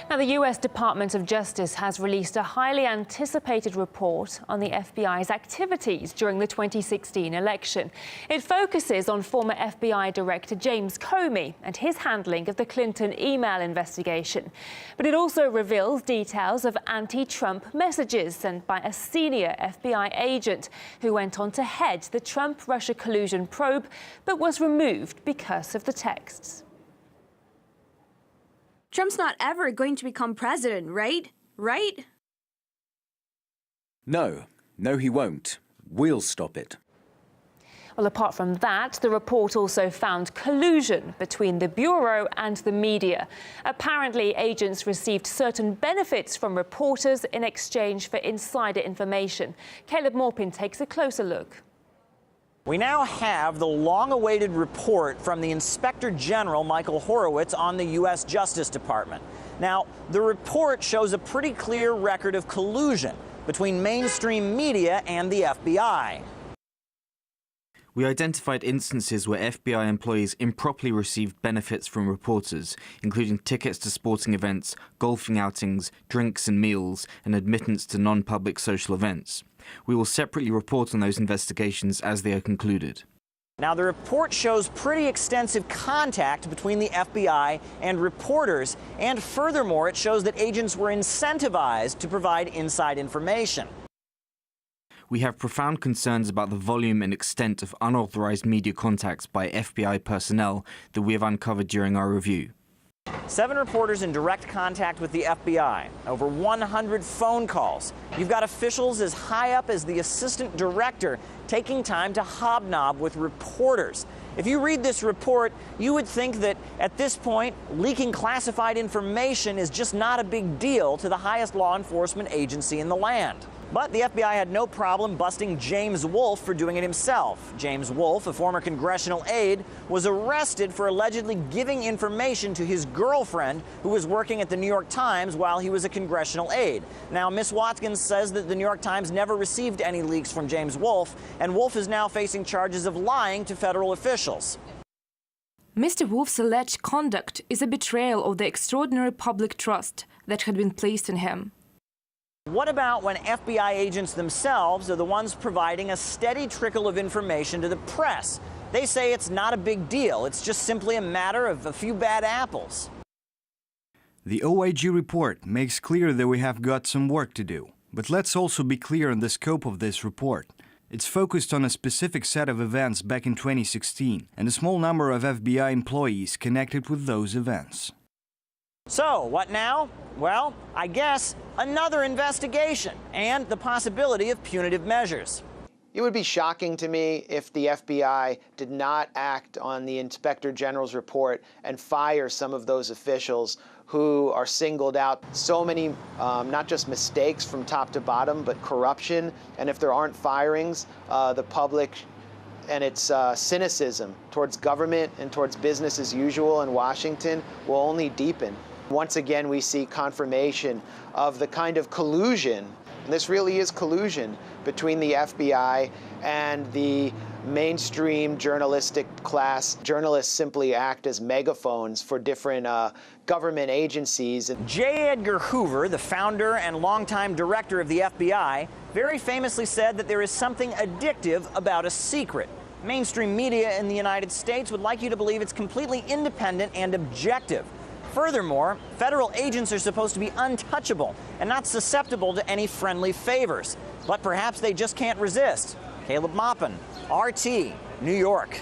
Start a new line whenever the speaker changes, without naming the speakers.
Now, the US Department of Justice has released a highly anticipated report on the FBI's activities during the 2016 election. It focuses on former FBI Director James Comey and his handling of the Clinton email investigation. But it also reveals details of anti-Trump messages sent by a senior FBI agent who went on to head the Trump-Russia collusion probe, but was removed because of the texts.
Trump's not ever going to become president, right? Right?
No, he won't. We'll stop it.
Well, apart from that, the report also found collusion between the Bureau and the media. Apparently, agents received certain benefits from reporters in exchange for insider information. Caleb Morpin takes a closer look.
We now have the long-awaited report from the Inspector General, Michael Horowitz, on the U.S. Justice Department. Now, the report shows a pretty clear record of collusion between mainstream media and the FBI.
We identified instances where FBI employees improperly received benefits from reporters, including tickets to sporting events, golfing outings, drinks and meals, and admittance to non-public social events. We will separately report on those investigations as they are concluded.
Now, the report shows pretty extensive contact between the FBI and reporters, and furthermore, it shows that agents were incentivized to provide inside information.
We have profound concerns about the volume and extent of unauthorized media contacts by FBI personnel that we have uncovered during our review.
7 reporters in direct contact with the FBI, over 100 phone calls. You've got officials as high up as the assistant director taking time to hobnob with reporters. If you read this report, you would think that at this point, leaking classified information is just not a big deal to the highest law enforcement agency in the land. But the FBI had no problem busting James Wolfe for doing it himself. James Wolfe, a former congressional aide, was arrested for allegedly giving information to his girlfriend who was working at the New York Times while he was a congressional aide. Now, Ms. Watkins says that the New York Times never received any leaks from James Wolfe, and Wolfe is now facing charges of lying to federal officials.
Mr. Wolfe's alleged conduct is a betrayal of the extraordinary public trust that had been placed in him.
What about when FBI agents themselves are the ones providing a steady trickle of information to the press? They say it's not a big deal. It's just simply a matter of a few bad apples.
The OIG report makes clear that we have got some work to do. But let's also be clear on the scope of this report. It's focused on a specific set of events back in 2016 and a small number of FBI employees connected with those events.
So, what now? Well, I guess another investigation and the possibility of punitive measures.
It would be shocking to me if the FBI did not act on the Inspector General's report and fire some of those officials who are singled out. So many, not just mistakes from top to bottom, but corruption. And if there aren't firings, the public and its cynicism towards government and towards business as usual in Washington will only deepen. Once again, we see confirmation of the kind of collusion, and this really is collusion, between the FBI and the mainstream journalistic class. Journalists simply act as megaphones for different government agencies.
J. Edgar Hoover, the founder and longtime director of the FBI, very famously said that there is something addictive about a secret. Mainstream media in the United States would like you to believe it's completely independent and objective. Furthermore, federal agents are supposed to be untouchable and not susceptible to any friendly favors. But perhaps they just can't resist. Caleb Maupin, RT, New York.